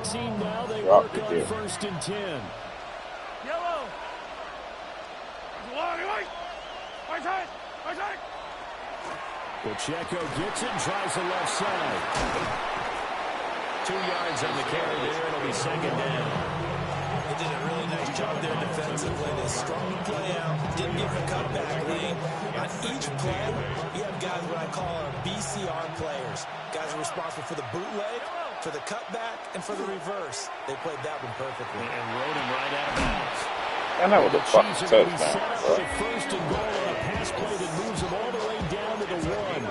16 now. They work on 1st and 10. Yellow. Pacheco gets it and tries the left side. 2 yards on the carry there. It'll be 2nd down. They did a really nice job there defensively. They strung the play out, didn't give a cutback lane. On each play, you have guys what I call our BCR players. Guys are responsible for the bootleg, for the cutback, and for the reverse. They played that one perfectly. And rode him right out of bounds. And that was a fucking touchdown, bro. 1st and goal on a pass play that moves him all the way down to the 1.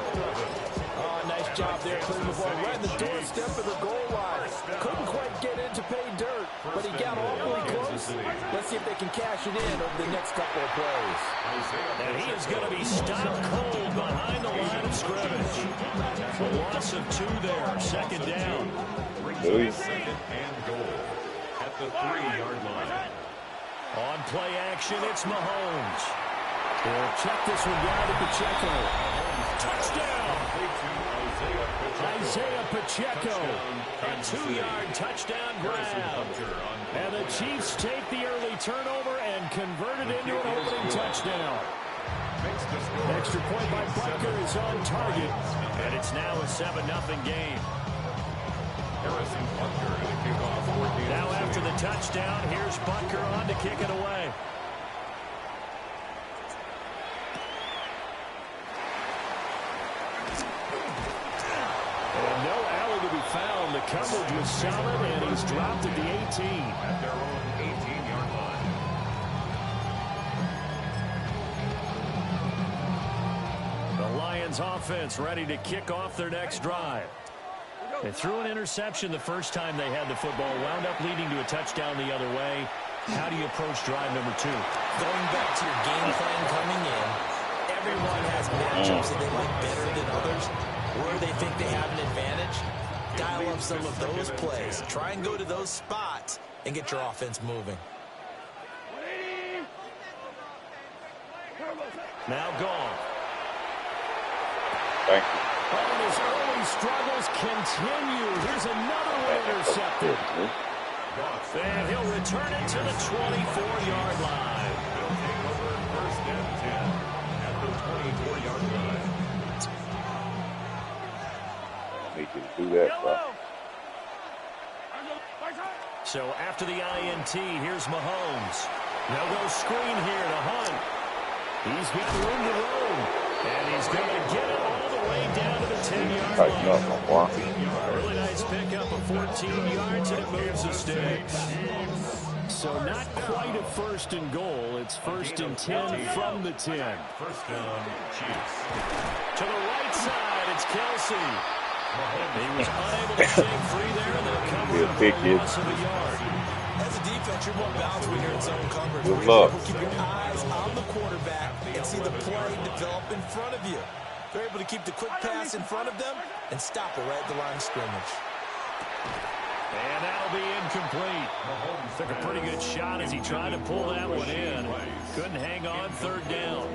Oh, nice job there, putting the ball right in the doorstep of the goal line. Couldn't quite get in to pay dirt, but he got awfully close. Let's see if they can cash it in over the next couple of plays. And he is going to be stopped cold behind the line of scrimmage. A loss of 2 there, 2nd down. Second and goal at the 3-yard line. On play action, it's Mahomes. He'll check this one down to Pacheco. Touchdown! Isaiah Pacheco. A 2-yard touchdown grab. And the Chiefs take the early turnover and convert it into an opening touchdown. Extra point by Butker is on target. And it's now a 7-0 game. Now after the touchdown, here's Butker on to kick it away. And no alley to be found. The coverage was solid, and he's dropped at the 18. At their own 18-yard line. The Lions offense ready to kick off their next drive. They threw an interception the first time they had the football, wound up leading to a touchdown the other way. How do you approach drive number 2? Going back to your game plan coming in, everyone has matchups that they like better than others, where they think they have an advantage. Dial up some of those plays. Try and go to those spots and get your offense moving. Now gone. Thank you. And his early struggles continue. Here's another one intercepted. And he'll return it to the 24-yard line. He'll take over 1st and 10 at the 24-yard line. Need you to do that, bro. So after the INT, here's Mahomes. They'll go screen here to Hunt. He's got room to roam. And he's going to get it all the way down to the 10-yard line. Really nice pickup of 14 yards, and it moves the sticks. So not quite a 1st and goal. It's 1st and 10 from the 10. 1st down, Chiefs. To the right side, it's Kelsey. He was unable to shake free there, and they'll cover it for a loss of a yard. As a defense, you're more balanced when you're in zone coverage. Good luck. Keep your eyes on the quarterback and see the play develop in front of you. They're able to keep the quick pass in front of them and stop it right at the line of scrimmage. And that'll be incomplete. Took a pretty good shot as he tried to pull that one in. Couldn't hang on 3rd down.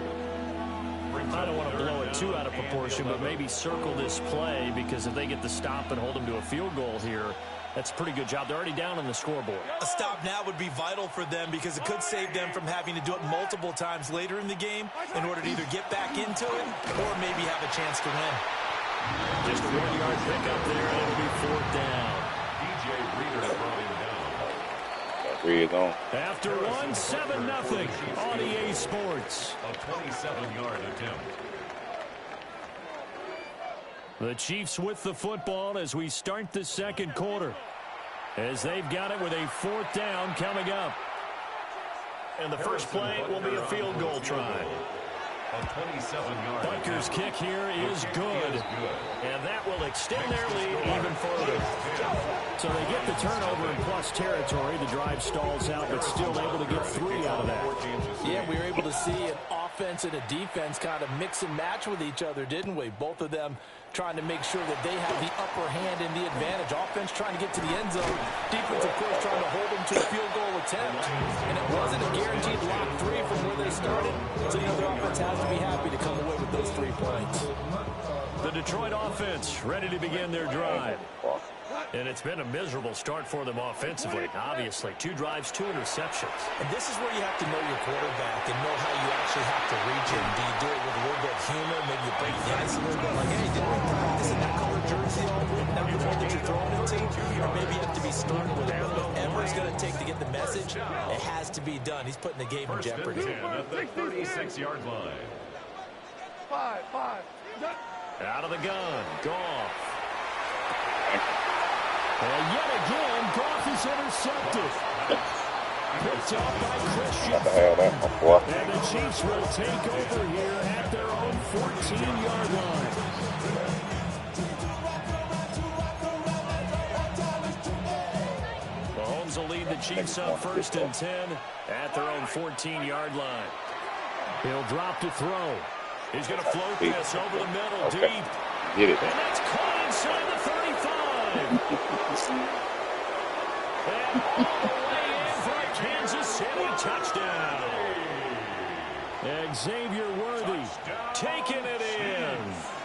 I don't want to blow it too out of proportion, but maybe circle this play, because if they get the stop and hold them to a field goal here, that's a pretty good job. They're already down on the scoreboard. A stop now would be vital for them, because it could save them from having to do it multiple times later in the game in order to either get back into it or maybe have a chance to win. Just a 1-yard pickup there, and it'll be 4th down. DJ Reader brought him down. Read on. After 1, 7-0 on EA Sports. A 27-yard attempt. The Chiefs with the football as we start the 2nd quarter, as they've got it with a 4th down coming up. And the first play will be a field goal try. A 27-yard. Butker's kick here is good. And that will extend their lead even further. So they get the turnover in plus territory. The drive stalls out, but still able to get 3 out of that. Yeah, we were able to see an offense and a defense kind of mix and match with each other, didn't we? Both of them trying to make sure that they have the upper hand and the advantage. Offense trying to get to the end zone. Defense, of course, trying to hold them to a field goal attempt. And it wasn't a guaranteed lock 3 from where they started. So, the offense has to be happy to come away with those 3 points. The Detroit offense ready to begin their drive. And it's been a miserable start for them offensively. Obviously, 2 drives, 2 interceptions. And this is where you have to know your quarterback and know how you actually have to reach him. Do you do it with a little bit of humor? Maybe you break the ice a little bit like, hey, didn't we practice in that color jersey all week? Now you know that you're throwing it to. Or maybe you have to be smart with it. But whatever it's going to take to get the message, it has to be done. He's putting the game in jeopardy. First and 10 at the 36-yard line. 5. Out of the gun, Goff. And yet again, Goff is intercepted. Picked up by Christian. And the Chiefs will take over here at their own 14-yard line. Mahomes will lead the Chiefs up 1st and 10 at their own 14-yard line. He'll drop to throw. He's going to float this over the middle, deep. Get it. And that's caught inside the 35. And all the way in for a Kansas City touchdown. Xavier Worthy taking it in.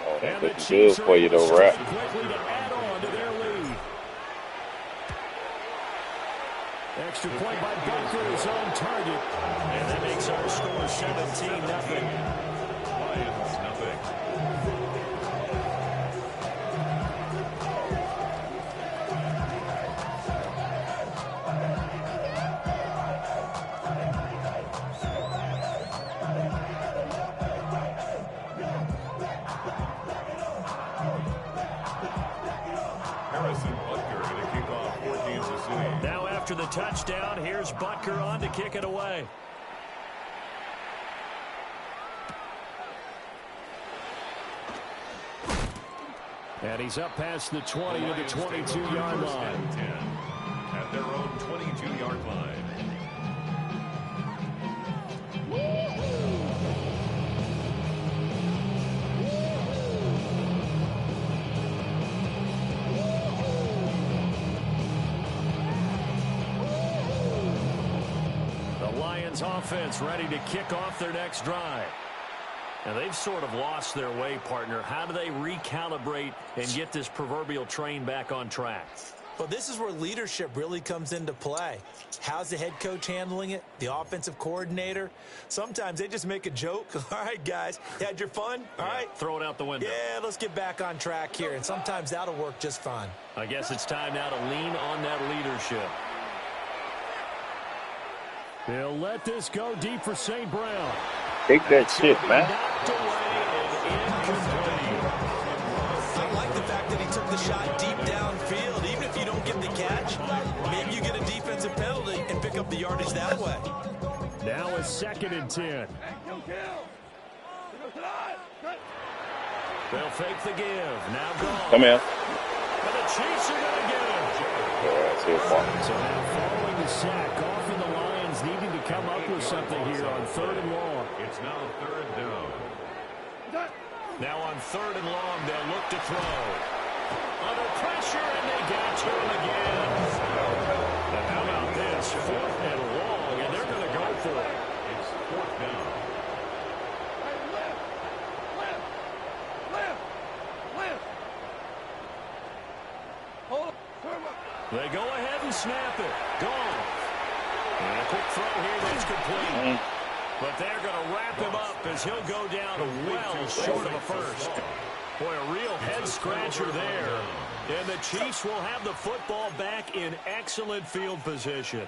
Oh, And that's the good Chiefs for you, though, right Rap. quickly to add on to their lead. Extra point by Baker is on target. And that makes our score 17-0. Lions, nothing. Harrison Butker going to kick off for Kansas City. Now after the touchdown, here's Butker on to kick it away. And he's up past the 20 to the 22-yard line. 10 at their own 22-yard line. The Lions offense ready to kick off their next drive. Now, they've sort of lost their way, partner. How do they recalibrate and get this proverbial train back on track? Well, this is where leadership really comes into play. How's the head coach handling it? The offensive coordinator? Sometimes they just make a joke. All right, guys, had your fun? All right. Throw it out the window. Yeah, let's get back on track here. And sometimes that'll work just fine. I guess it's time now to lean on that leadership. They'll let this go deep for St. Brown. Take that shit, man. Knocked away and incomplete. I like the fact that he took the shot deep downfield. Even if you don't get the catch, maybe you get a defensive penalty and pick up the yardage that way. Now a 2nd and 10. They'll fake the give. Now gone. Come here. And the Chiefs are going to get him. Yeah, that's it, Mark. So now following the sack, Goff and the Lions needing to come up with something here on 3rd and long. It's now 3rd down. Now on 3rd and long, they'll look to throw. Under pressure, and they got to him again. And how about this? 4th and long, and they're going to go for it. It's 4th down. They go ahead and snap it. Gone. And a quick throw here that's complete. But they're going to wrap him up as he'll go down well short of a first. Boy, a real head-scratcher there. And the Chiefs will have the football back in excellent field position.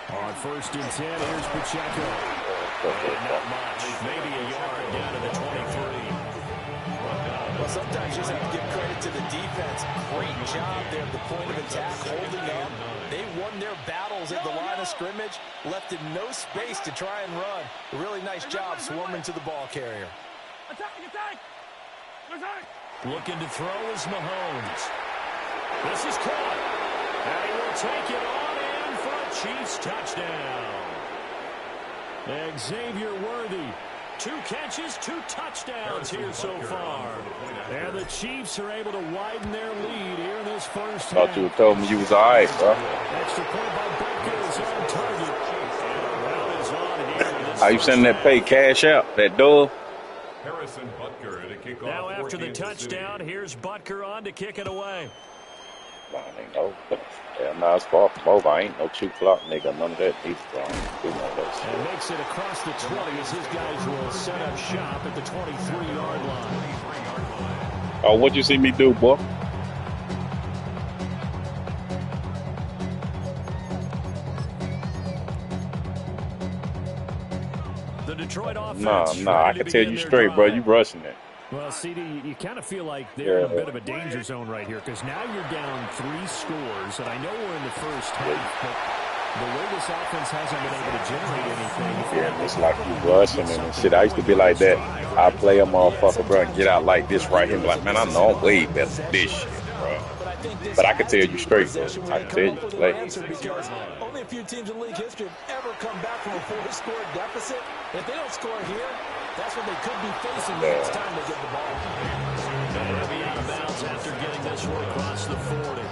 On 1st and 10, here's Pacheco. And not much, maybe a yard down to the 23. Well, sometimes you just have to give credit to the defense. Great job there at the point of attack, holding up. They won their battles at the line of scrimmage, left in no space to try and run. A really nice job swarming to the ball carrier. Looking to throw is Mahomes. This is caught. And he will take it on in for a Chiefs touchdown. Xavier Worthy. 2 catches, 2 touchdowns here so far. And the Chiefs are able to widen their lead here in this first half. Thought you told me you was all right, bro. Extra point by Butker is on target. And a route is on here in this How you sending that pay cash out, that door? Harrison Butker to kick off. Now after the touchdown, here's Butker on to kick it away. Nah, ain't no. Yeah, nah, it's far from over. I ain't no 2 clock nigga. None of that. He's strong. Do none of that shit. And makes it across the 20 as his guys will set up shop at the 23-yard line. Oh, what'd you see me do, boy? The Detroit offense. Nah, I can tell you straight, bro. You rushing it. Well, CD, you kind of feel like they're in a bit of a danger zone right here because now you're down 3 scores, and I know we're in the first half, but the way this offense hasn't been able to generate anything. Yeah, it's like you rushing and shit. I used to be like that. I play a motherfucker, bro, and get out like this right here. Like, man, I know I'm way better than this shit, bro. But I can tell you straight, bro. I can tell you play. Because only a few teams in league history have ever come back from a 4-score deficit. If they don't score here, that's what they could be facing the next time they get the ball. And he'll be out of bounds after getting this one across the 40.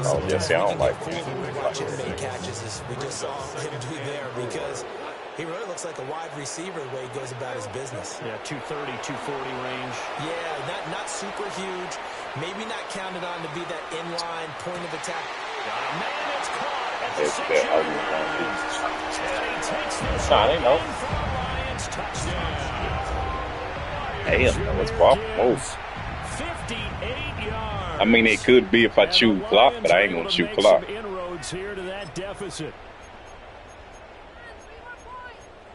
Oh, yeah, see, I don't like it. Watching make catches as we just saw him do there because he really looks like a wide receiver the way he goes about his business. Yeah, 230, 240 range. Yeah, not super huge. Maybe not counted on to be that inline point of attack. Man, it's caught at the It's 6-yard line. And he takes this one in for the Lions touchdown. Damn, that was far from over. 58 yards. I mean, it could be if I choose clock, but I ain't gonna choose clock. Inroads here to that deficit.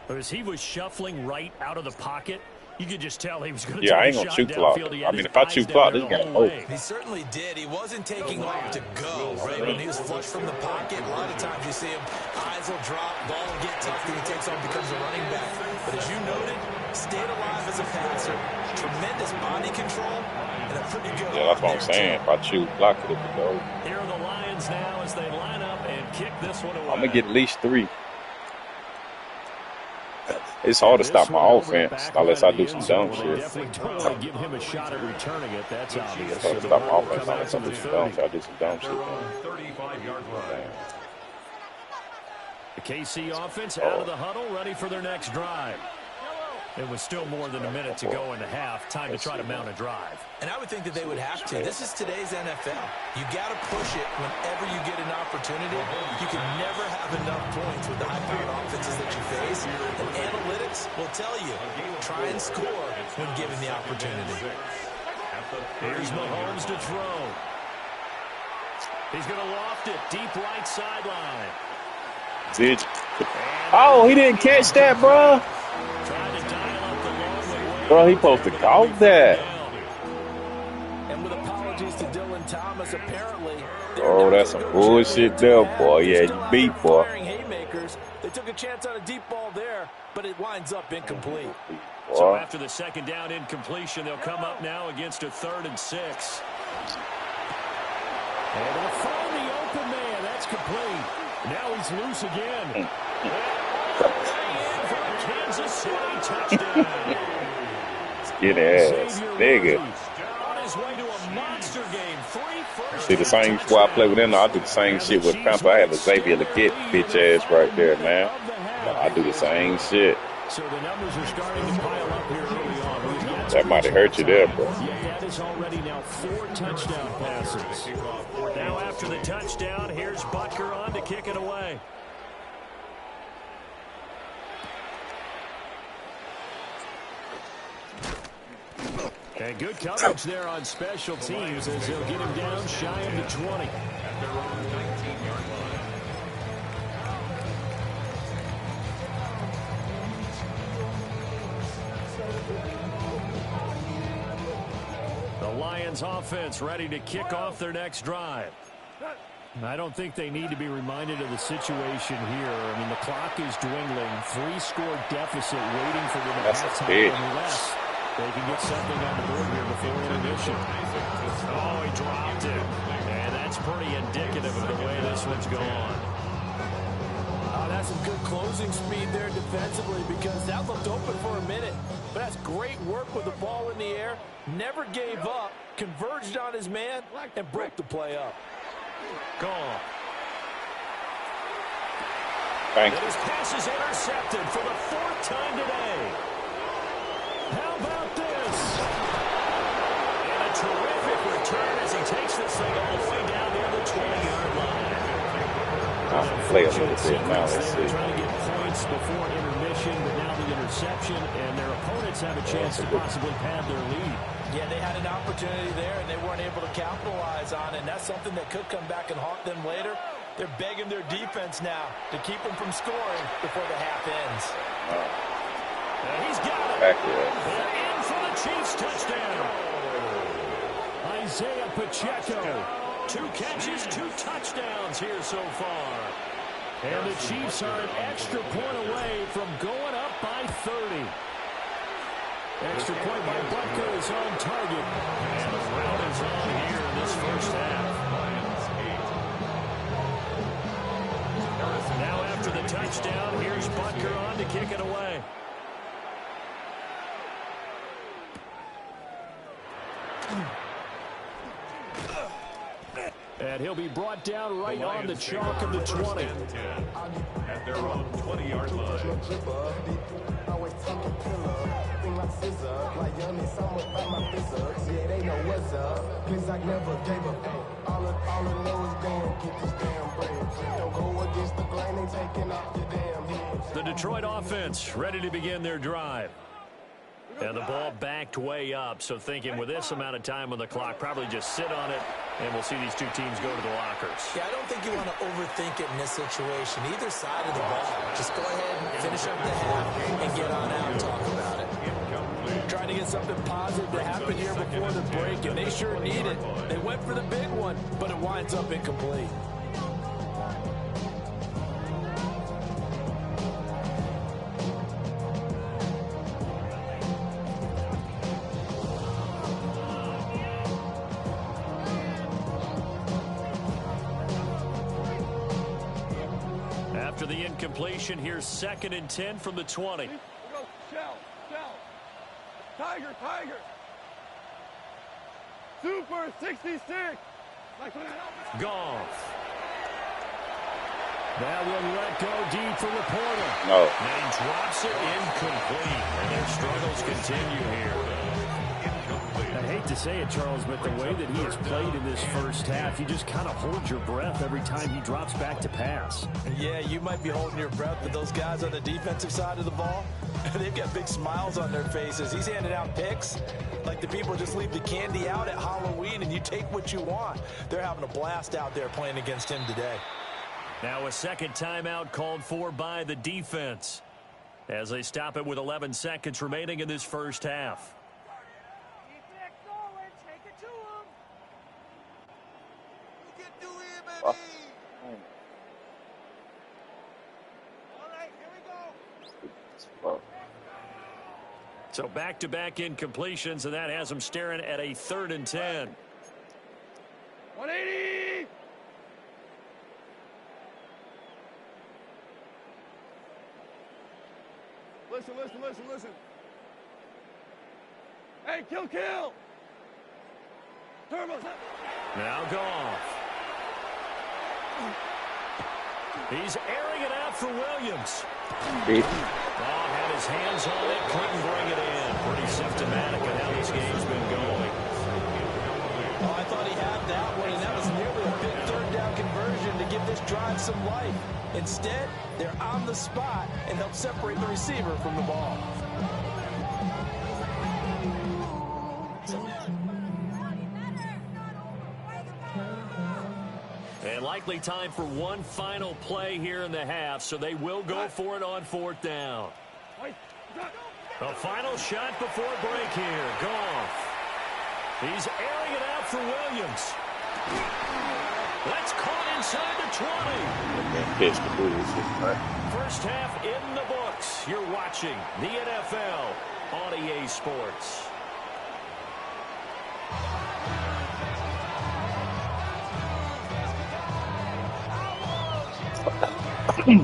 As he was shuffling right out of the pocket, you could just tell he was going to Yeah, I ain't take a gonna shot shoot clock. downfield. He I had mean, his if I eyes shoot down clock, there this the game whole over. way. He certainly did. He wasn't taking off to go, right? When he was flush from the pocket, a lot of times you see him, eyes will drop, ball will get tough, then he takes off, becomes a running back. But as you noted, stayed alive as a passer, tremendous body control, and a pretty good Yeah, that's what I'm saying. If I choose clock, it would go. Here are the Lions now as they line up and kick this one away. I'm gonna get at least 3. It's hard to stop my offense unless I do some dumb shit. Definitely don't want to give him a shot at returning it. That's obvious. It's hard to stop my offense unless I do some dumb shit. I do some dumb shit. 35-yard line. The KC offense out of the huddle, ready for their next drive. It was still more than a minute to go in the half. Time to try to mount a drive. And I would think that they would have to. This is today's NFL. You got to push it whenever you get an opportunity. You can never have enough points with the high-powered offenses that you face. And analytics will tell you, try and score when given the opportunity. Here's Mahomes to throw. He's going to loft it deep right sideline. Did Oh, he didn't catch that, bro. Bro, he supposed to call that. And with apologies to Dylan Thomas, apparently. Oh, that's some bullshit there, boy. Yeah, you beat, boy. Haymakers. They took a chance on a deep ball there, but it winds up incomplete. So after the second down incompletion, they'll come up now against a 3rd and 6. And they'll find the open man. That's complete. Now he's loose again. Kansas City touchdown. Get ass, nigga. On his way to a monster game. 3 first. See, the same while I play with them, I do the same shit with Panther. I had a Xavier Legit bitch ass right there, man. I do the same shit. So the numbers are starting to pile up here early on. That might have hurt you there, bro. Yeah, that is already now 4 touchdown passes. Now after the touchdown, here's Butker on to kick it away. And good coverage there on special teams as they'll get him down shy of the 20. At their own 19-yard line. The Lions offense ready to kick off their next drive. I don't think they need to be reminded of the situation here. I mean, the clock is dwindling. 3-score deficit waiting for them at halftime unless they can get something on the board here before intermission. Oh, he dropped it. And that's pretty indicative of the way this one's gone. Oh, that's some good closing speed there defensively because that looked open for a minute. But that's great work with the ball in the air. Never gave up, converged on his man, and broke the play up. Gone. Thank you. His pass is intercepted for the 4th time today. How about this? And a terrific return as he takes this thing all the way down near the 20-yard line. I'll play a little bit now. Let's see. Trying to get points before intermission, but now the interception, and their opponents have a chance to possibly pad their lead. Yeah, they had an opportunity there, and they weren't able to capitalize on it, and that's something that could come back and haunt them later. They're begging their defense now to keep them from scoring before the half ends. And he's got it. Back there. And in for the Chiefs touchdown. Isaiah Pacheco. 2 catches, 2 touchdowns here so far. And the Chiefs are an extra point away from going up by 30. Extra point by Butker is on target. And the round is on here in this first half. Now after the touchdown, here's Butker on to kick it away. And he'll be brought down right on the chalk of the 20. At their own 20-yard line. The Detroit offense ready to begin their drive. And the ball backed way up, so thinking with this amount of time on the clock, probably just sit on it, and we'll see these two teams go to the lockers. Yeah, I don't think you want to overthink it in this situation. Either side of the ball. Just go ahead and finish up the half and get on out and talk about it. Trying to get something positive to happen here before the break, and they sure need it. They went for the big one, but it winds up incomplete. After the incompletion, here's 2nd and 10 from the 20. Go, shell. Tiger. Super 66. Goff. That one let go deep for Laporta. No. And he drops it incomplete. And their struggles continue here. I hate to say it, Charles, but the way that he has played in this first half, you just kind of hold your breath every time he drops back to pass. Yeah, you might be holding your breath, but those guys on the defensive side of the ball, they've got big smiles on their faces. He's handing out picks like the people just leave the candy out at Halloween and you take what you want. They're having a blast out there playing against him today. Now a second timeout called for by the defense as they stop it with 11 seconds remaining in this first half. So back-to-back incompletions, and that has them staring at a 3rd and 10. 180. Listen. Hey, kill. Turbo. Now Goff. He's airing it out for Williams. Had his hands on it, couldn't bring it in. Pretty symptomatic of how this game's been going. Oh, I thought he had that one, and that was nearly a big 3rd down conversion to give this drive some life. Instead, they're on the spot and help separate the receiver from the ball. And likely time for one final play here in the half, so they will go for it on 4th down. A final shot before break here. Goff. He's airing it out for Williams. That's caught inside the 20. First half in the books. You're watching the NFL on EA Sports. Ready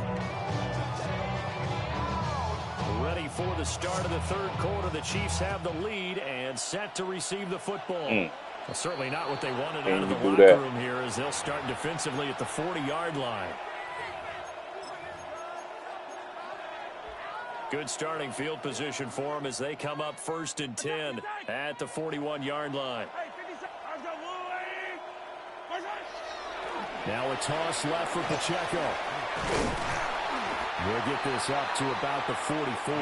for the start of the third quarter. The Chiefs have the lead and set to receive the football. Well, certainly not what they wanted out of the locker room here, as they'll start defensively at the 40-yard line. Good starting field position for them as they come up 1st and 10 at the 41-yard line. Now a toss left for Pacheco. We'll get this up to about the 44.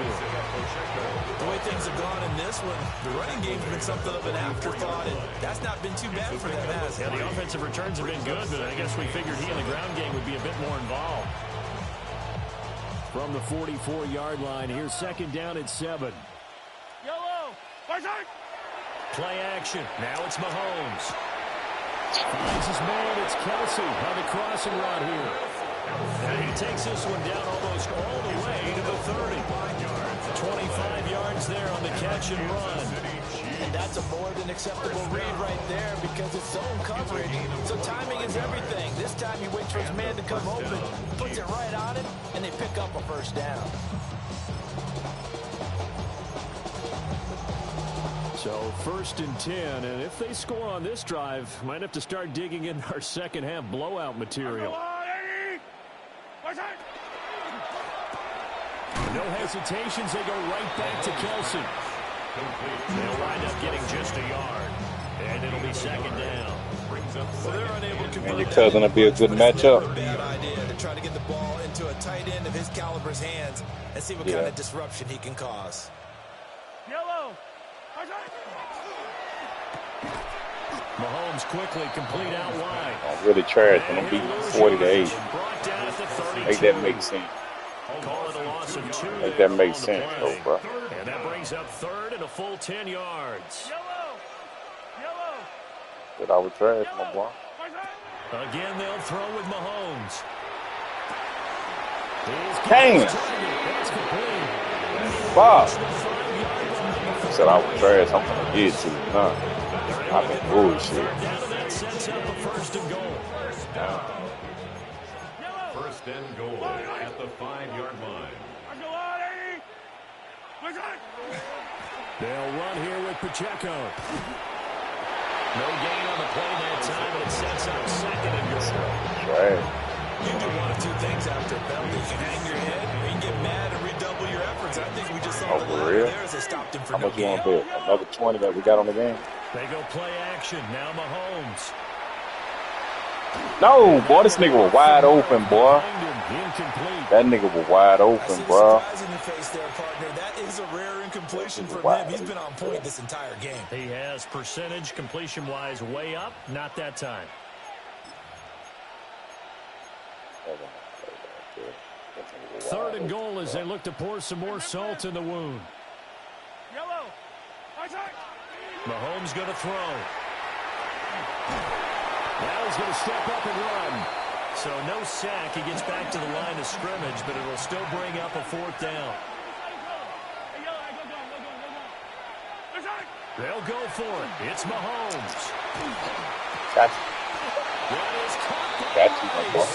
The way things have gone in this one, the running game's been something of an afterthought, and that's not been too bad for them, has it? Yeah, the offensive returns have been good, but I guess we figured he in the ground game would be a bit more involved. From the 44-yard line, here's 2nd down and 7. Yellow. Play action. Now it's Mahomes. Finds his man. It's Kelsey on the crossing route here. And he takes this one down almost all the way to the 30. 25 yards there on the catch and run. And that's a more than acceptable read right there because it's zone coverage. So timing is everything. This time he waits for his man to come open, puts it right on it, and they pick up a 1st down. So 1st and 10, and if they score on this drive, might have to start digging in our second half blowout material. No hesitations, they go right back to Kelsey. They'll wind up getting just a yard, and it'll be 2nd down. Well, they're unable to And your cousin will be a good matchup. Bad idea to try to get the ball into a tight end of his caliber's hands and see what kind of disruption he can cause. Yellow. Mahomes quickly complete out wide. I'm really trash when I'm beating 40-8. Make that make sense. Call it a loss of 2. Make that make sense, though, bro. And that brings up 3rd and a full 10 yards. But I was trash, my boy. Again, they'll throw with Mahomes. Damn. Bob. Said I was trash. I'm going to get to it. Nah. I've been bullshit. That sets up a 1st and goal. 1st and goal at the 5-yard line. They'll run here with Pacheco. No gain on the play that time, and it sets up 2nd and goal. Right. You can do one of two things after a penalty. You can hang your head, or you can get mad and redouble your efforts. I think we just saw the latter there as they stopped him for How no much you want gain. to bet? Another 20 that we got on the game? They go play action. Now Mahomes. No, boy, this nigga was wide open, boy. Incomplete. That nigga was wide open, bro. Surprise in your face there, partner. That is a rare incompletion from him. He's been on point this entire game. He has percentage completion-wise way up. Not that time. Third and goal as they look to pour some more salt in the wound. Mahomes going to throw. Now he's going to step up and run. So no sack. He gets back to the line of scrimmage, but it'll still bring up a 4th down. They'll go for it. It's Mahomes. Gotcha. That is caught for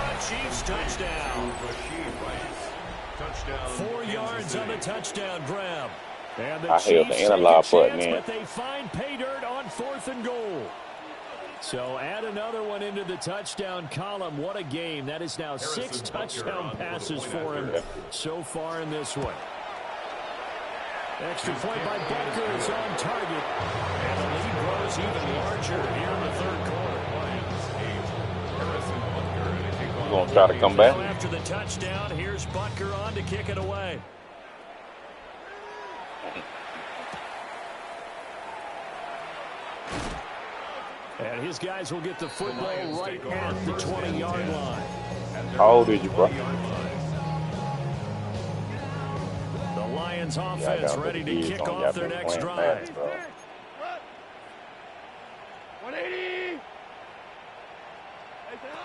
a Chiefs touchdown. 4 yards on the touchdown grab. And the I held the analog button in. But they find pay dirt on 4th and goal. So add another one into the touchdown column. What a game. That is now 6 touchdown passes for him so far in this one. Extra point by Butker is on target. And the lead grows even larger here in the third quarter. You going to try to come back? After the touchdown, here's Butker on to kick it away. And his guys will get the football right at the 20-yard line. How old are you, bro? The Lions offense ready to kick off their next drive. 180.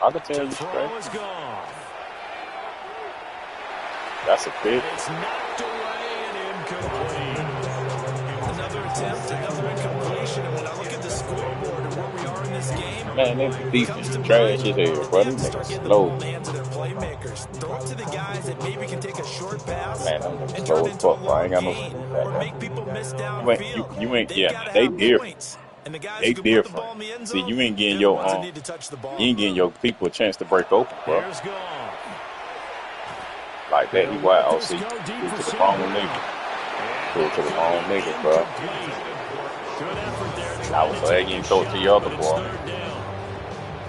I can tell you Throw is straight. gone. That's a pick. It's knocked away and incomplete. Another attempt, another incompletion. And when I look at the scoreboard and where we are in this game, Man, this when it defense comes to trash money, as hell, they bro. have These to start niggas getting the ball slow. in the hands of their playmakers. Throw it to the guys that maybe can take a short pass Man, them niggas and slow turn as into a fuck, bro. I long ain't got no gain speed or back make people miss there. downfield. You ain't, They've yeah, got to they have different. points. And the guys They who can put the different. ball in the end See, zone, you ain't getting they're the your ones that need to touch the ball. you ain't getting your people a chance to break open, bro. Here's gone. Like that, he wild. See, threw to the wrong nigga. Threw it to the wrong nigga, bro. Good effort there. I was glad you didn't throw it to your other boy. Third down.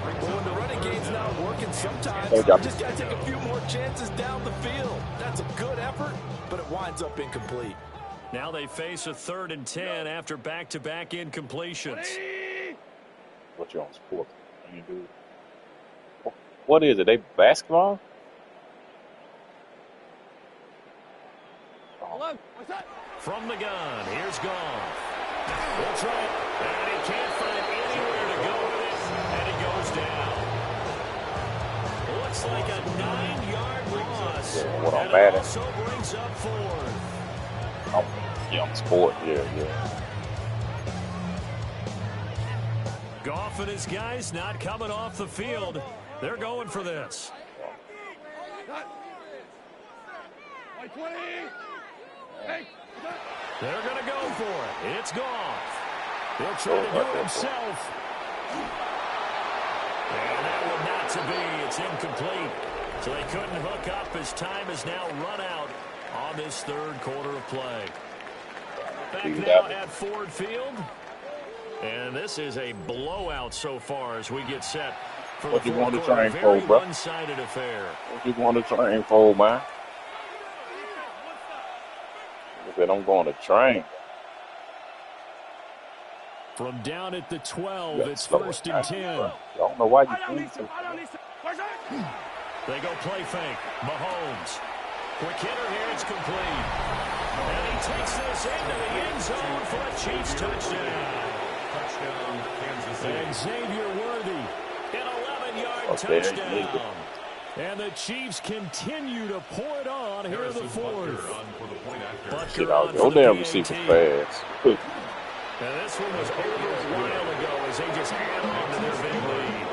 Well, when the running game's not working, sometimes Hey, you Doc. just got to take a few more chances down the field. That's a good effort, but it winds up incomplete. Now they face a 3rd and 10 after back-to-back incompletions. What you on sports? You do. What is it? They basketball? From the gun, here's Gone. We'll try it. And he can't find anywhere to go with it. And he goes down. Looks like a 9-yard loss. Yeah, what I'm and mad it at. also brings up 4th. Yeah, I'm sport. Yeah. Goff and his guys not coming off the field. They're going for this. They're going to go for it. It's Goff. He'll try to do it himself. And that one not to be. It's incomplete. So they couldn't hook up as time is now run out on this 3rd quarter of play. Back now at Ford Field. And this is a blowout so far as we get set for What the you 4th want to quarter. train Very for, bro? one-sided affair. What you going to train for, man? I said I'm going to train. From down at the 12, it's 1st and 10. I don't know why you think so. They go play fake. Mahomes. Quick hitter here. It's complete. And he takes this into the end zone for a Chiefs touchdown. Touchdown, Kansas City. And Xavier Worthy, an 11-yard Okay, touchdown. And the Chiefs continue to pour it on here in the 4th. Shit, I'll go down receiver fast. And this one was over a while ago as they just add on to their big lead.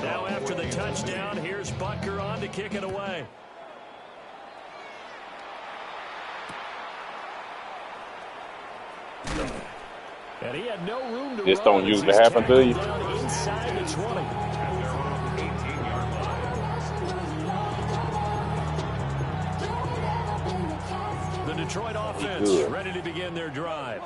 Now after the touchdown, here's Butker on to kick it away. And he had no room to This run don't as usually he's happen to you. tackled down inside the 20. The Detroit offense ready to begin their drive.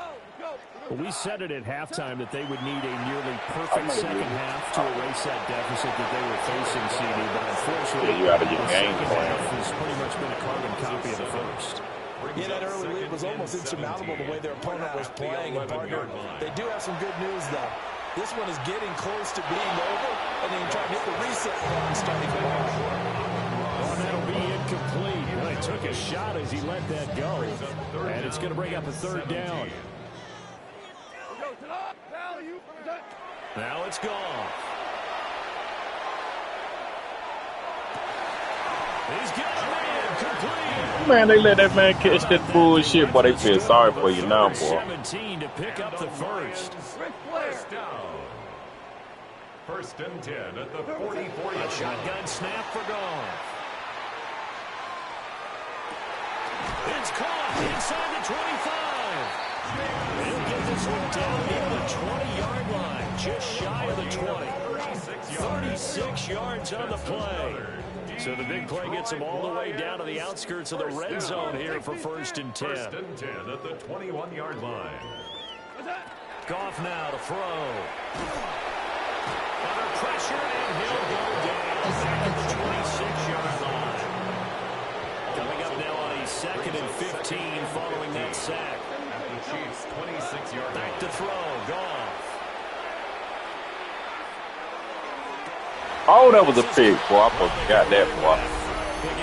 Well, we said it at halftime that they would need a nearly perfect second half to erase that deficit that they were facing, CD, but unfortunately, Yeah, you out of your the game second plan. half has pretty much been a carbon copy of the first. Yeah, that early lead was almost insurmountable the way their opponent was playing. And partner, they do have some good news, though. This one is getting close to being over, and they can try to hit the reset button starting tomorrow. Oh, that'll be incomplete. Well, he took a shot as he let that go, and it's going to bring up a 3rd down. Now it's gone. He's got a man complete. Man, they let that man catch that bullshit, boy. They feel sorry for you now, boy. 17 to pick up the first. First down. 1st and 10 at the 44. A shotgun snap for Goff. It's caught inside the 25. He'll get this one down near the 20-yard line, just shy of the 20. 36 yards on the play. So the big play gets them all the way down to the outskirts of the red zone here for 1st and 10. 1st and 10 at the 21-yard line. Goff now to throw. Under pressure, and he'll go down back at the 26-yard line. Coming up now on a 2nd and 15 following that sack. At the Chiefs' 26-yard line. Back to throw. Goff. Oh, that was a pick, boy. I supposed to got that, boy.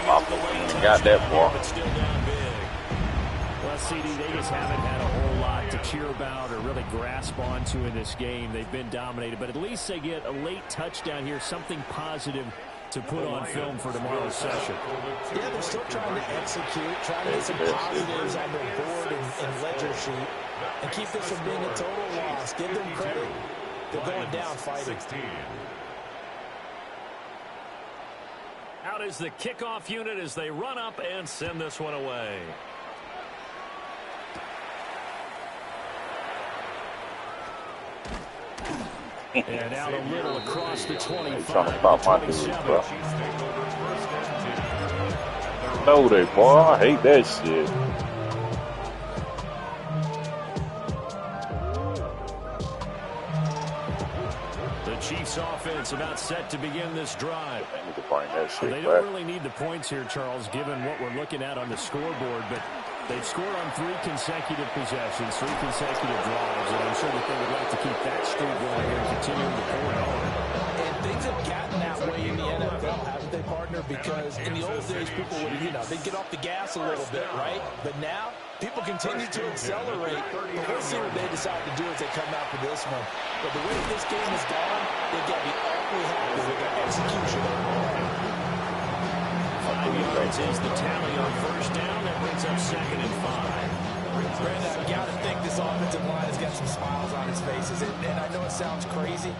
I supposed to got that, boy. But still down big. Well, CD, they just haven't had a whole lot to cheer about or really grasp onto in this game. They've been dominated, but at least they get a late touchdown here, something positive to put on film for tomorrow's session. Yeah, they're still trying to execute, trying to get some positives on their board and ledger sheet, and keep this from being a total loss. Give them credit. They're going down fighting. Out is the kickoff unit as they run up and send this one away. And out a little across the 25. Trying to stop my dude, bro. No, they boy, I hate that shit. The Chiefs offense about set to begin this drive. I need to find that shit They back. don't really need the points here, Charles, given what we're looking at on the scoreboard, but they've scored on 3 consecutive possessions, 3 consecutive drives, and I'm sure that they would like to keep that streak going here and continue to pour it on. And things have gotten that way in the NFL, haven't they, partner? Because in the old days, people would, they'd get off the gas a little bit, right? But now, people continue to accelerate. But we'll see what they decide to do as they come out for this one. But the way this game has gone, they've got to be awfully happy with their execution. 5 yards is the tally on first down. That brings up 2nd and 5. Brandon, I've got to think this offensive line has got some smiles on its faces. And I know it sounds crazy,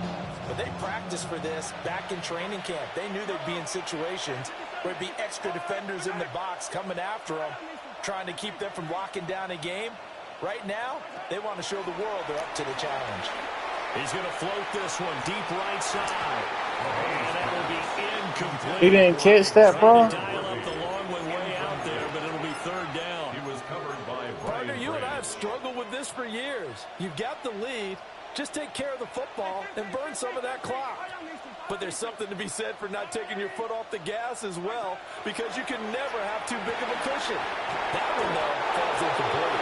but they practiced for this back in training camp. They knew they'd be in situations where there'd be extra defenders in the box coming after them, trying to keep them from locking down a game. Right now, they want to show the world they're up to the challenge. He's going to float this one deep right side. And that will be incomplete. He didn't catch that, bro. Trying to dial up the long way out there, but it'll be 3rd down. He was covered by Partner, you and I have struggled with this for years. You've got the lead. Just take care of the football and burn some of that clock. But there's something to be said for not taking your foot off the gas as well, because you can never have too big of a cushion. That one, though, falls incomplete.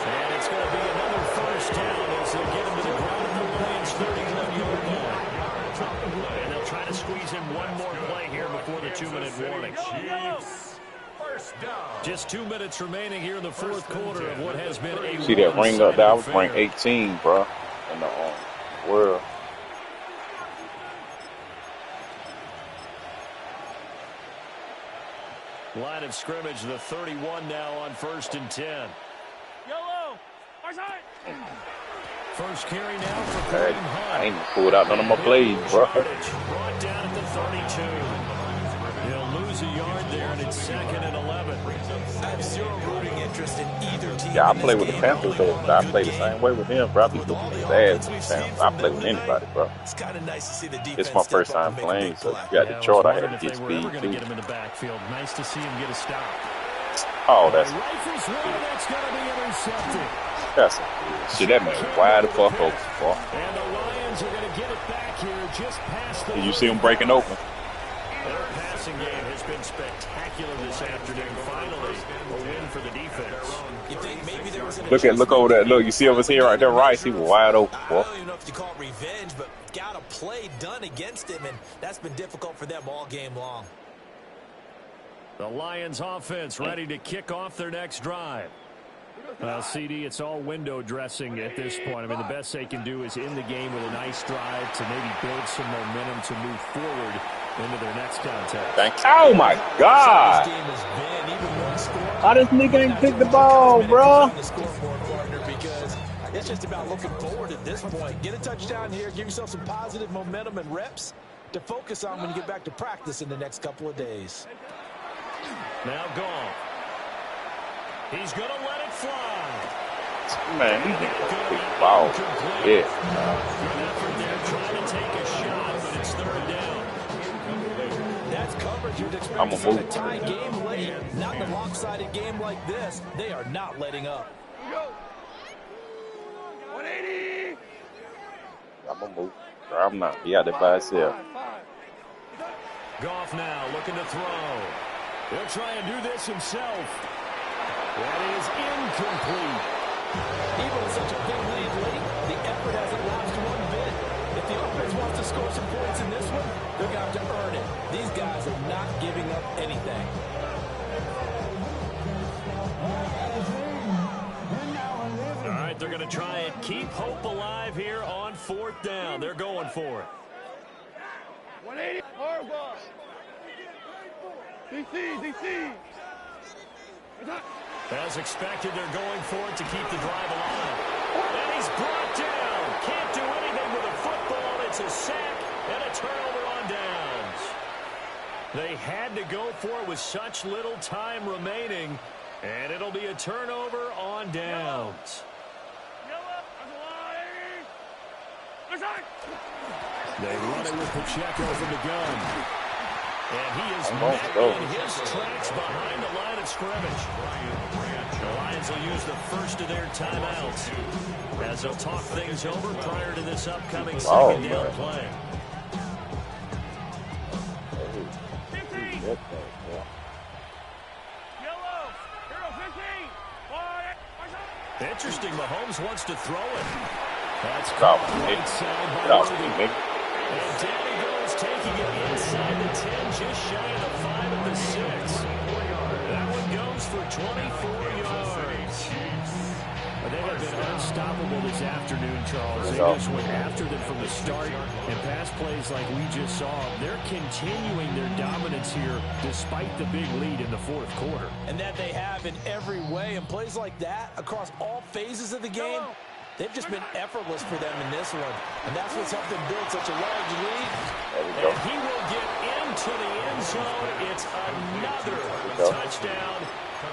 And it's going to be another first down as they get him to the ground at the Lions' 31-yard line. And they'll try to squeeze in one more play here before the 2-minute warning. first down. Just 2 minutes remaining here in the 4th quarter of what has been a See that ring up there? I was ranked 18, bro, in the world. Line of scrimmage, the 31 now on 1st and 10. Yellow. Our side. First carry now for Hey, Kareem Hunt. I ain't pulled out none of my plays, bro. Brought down at the 32. He'll lose a yard there, and it's 2nd and 11. I have zero rooting interest in either team. Yeah, I play with the Panthers, though. I play the same way with him, bro. I be looking his ass with the Panthers. I play with anybody, bro. It's kind of nice to see the defense. It's my first time playing, so you got the chart. I had to get speed, Going to too. get him in the backfield. Nice to see him get a stop. Oh, that's Rifles one, that's going to be intercepted. shit. That man wide the fuck open, boy. And the Lions are going to get it back here just past the... Did you see him breaking open? Their passing game has been spectacular this afternoon. Finally, a win for the defense. You think maybe there was an Look over there. Look, you see over here right there, Rice. He was wide open, I boy. don't even know if you call it revenge, but got a play done against him, and that's been difficult for them all game long. The Lions offense ready to kick off their next drive. Well, CD, it's all window dressing at this point. I mean, the best they can do is in the game with a nice drive to maybe build some momentum to move forward into their next contest. Thanks. Oh, my God. This game has been even one score. How this nigga ain't pick the ball, bro? On the scoreboard, partner, because it's just about looking forward at this point. Get a touchdown here, give yourself some positive momentum and reps to focus on when you get back to practice in the next couple of days. Now gone. He's going to let it fly. Man, he didn't pick the ball. Yeah. Good effort there trying to take a shot, but it's 3rd down. That's coverage you'd expect I'ma from a move. tie game late. Not in a lopsided game like this. They are not letting up. 180. I'm going to move. I'm not. He out there by himself. Goff now looking to throw. He'll try and do this himself. That is incomplete. Even with such a big lead late, the effort hasn't lost one bit. If the offense wants to score some points in this one, they're going to have to earn it. These guys are not giving up anything. All right, they're going to try and keep hope alive here on 4th down. They're going for it. 180. Horrible. DC. As expected, they're going for it to keep the drive alive. And he's brought down. Can't do anything with a football. It's a sack and a turnover on downs. They had to go for it with such little time remaining. And it'll be a turnover on downs. They run it with Pacheco from the gun. And he is met in his tracks behind the line of scrimmage. The Lions will use the first of their timeouts as they'll talk things over prior to this upcoming second down play. Interesting, Mahomes wants to throw it. That's right side by Rudy. And down he goes, taking it inside the 10, just shy of the 5 of the 6. That one goes for 24 yards. They have been unstoppable this afternoon, Charles. They just went after them from the start, and pass plays like we just saw. They're continuing their dominance here despite the big lead in the fourth quarter. And that they have in every way. And plays like that across all phases of the game, they've just been effortless for them in this one. And that's what's helped them build such a large lead. And he will get into the end zone. It's another touchdown.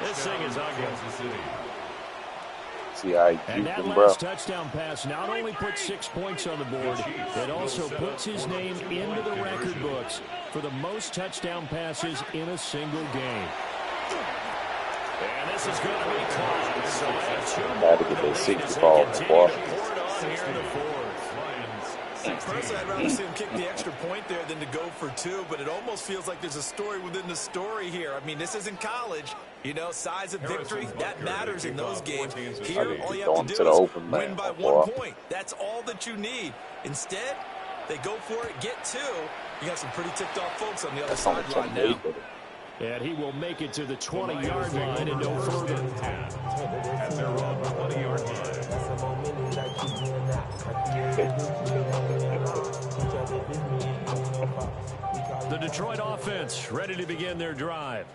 This thing is ugly. And that last touchdown pass not only puts 6 points on the board, it also puts his name into the record books for the most touchdown passes in a single game. And this is going to be caught. So Had to get that 60 ball before. Personally, I'd rather see him kick the extra point there than to go for 2, but it almost feels like there's a story within the story here. I mean, this isn't college. You know, size of victory, that matters in those games. Here, all you have to do is win by 1 point. That's all that you need. Instead, they go for it, get 2. You got some pretty ticked-off folks on the other sideline now. And he will make it to the 20-yard line and no further. At their own 20-yard The Detroit offense ready to begin their drive.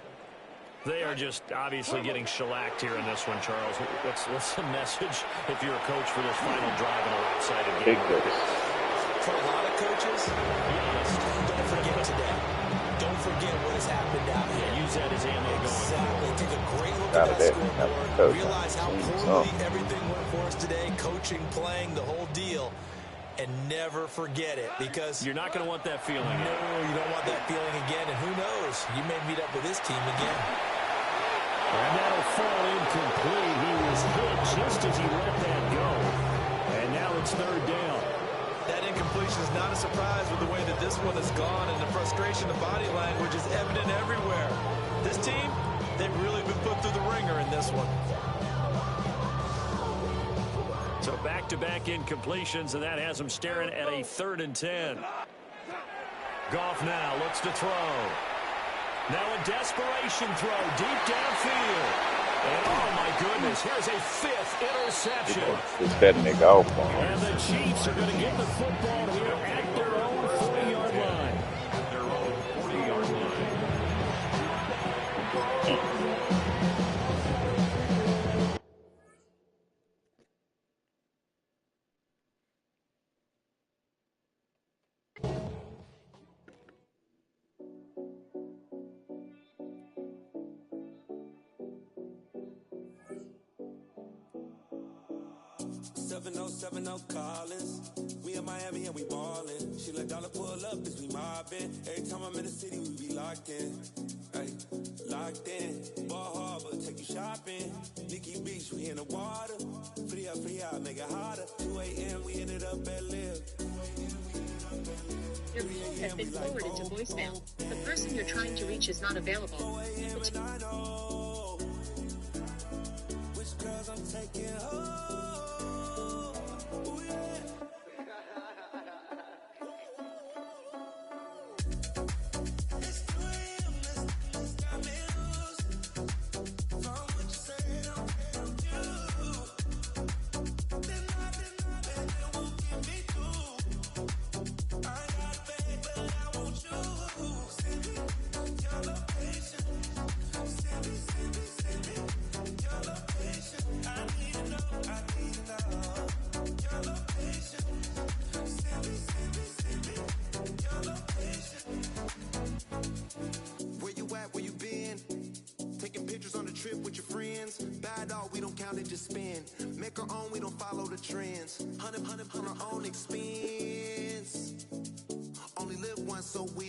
They are just obviously getting shellacked here in this one, Charles. What's the message if you're a coach for this final drive in a lopsided game? For a lot of coaches, don't forget today. Don't forget what has happened out here. Use that as ammo going. Exactly. Take a great look at that scoreboard. Realize how poorly everything went for us today. Coaching, playing, the whole deal. And never forget it, because you're not going to want that feeling. No, you don't want that feeling again. And who knows? You may meet up with this team again. And that'll fall incomplete. He was hit just as he let that go. And now it's third down. That incompletion is not a surprise with the way that this one has gone, and the frustration, the body language is evident everywhere. This team, they've really been put through the ringer in this one. So back-to-back incompletions, and that has them staring at a 3rd and 10. Goff now looks to throw. Now a desperation throw deep downfield. And oh my goodness, here's a 5th interception. Just that nigga off. And the Chiefs are going to get the football here at their own 40-yard line. At their own 40-yard line. Collins. We in Miami and we ballin'. She let dollar pull up as we mobbin'. Every time I'm in the city, we be locked in. Ay, locked in. Ball Harbor, take you shopping. Nikki Beach, we in the water. Free up, make it harder. 2 a.m. we ended up at Live. Your call has been forwarded to voicemail. The person you're trying to reach is not available. 4 a.m. and I know which girls I'm taking home. Your location. you at, where you been? Taking pictures on the trip with your friends. Bad dog, we don't count it, just spend. Make our own, we don't follow the trends. Hundred on our own expense. Only live once, so we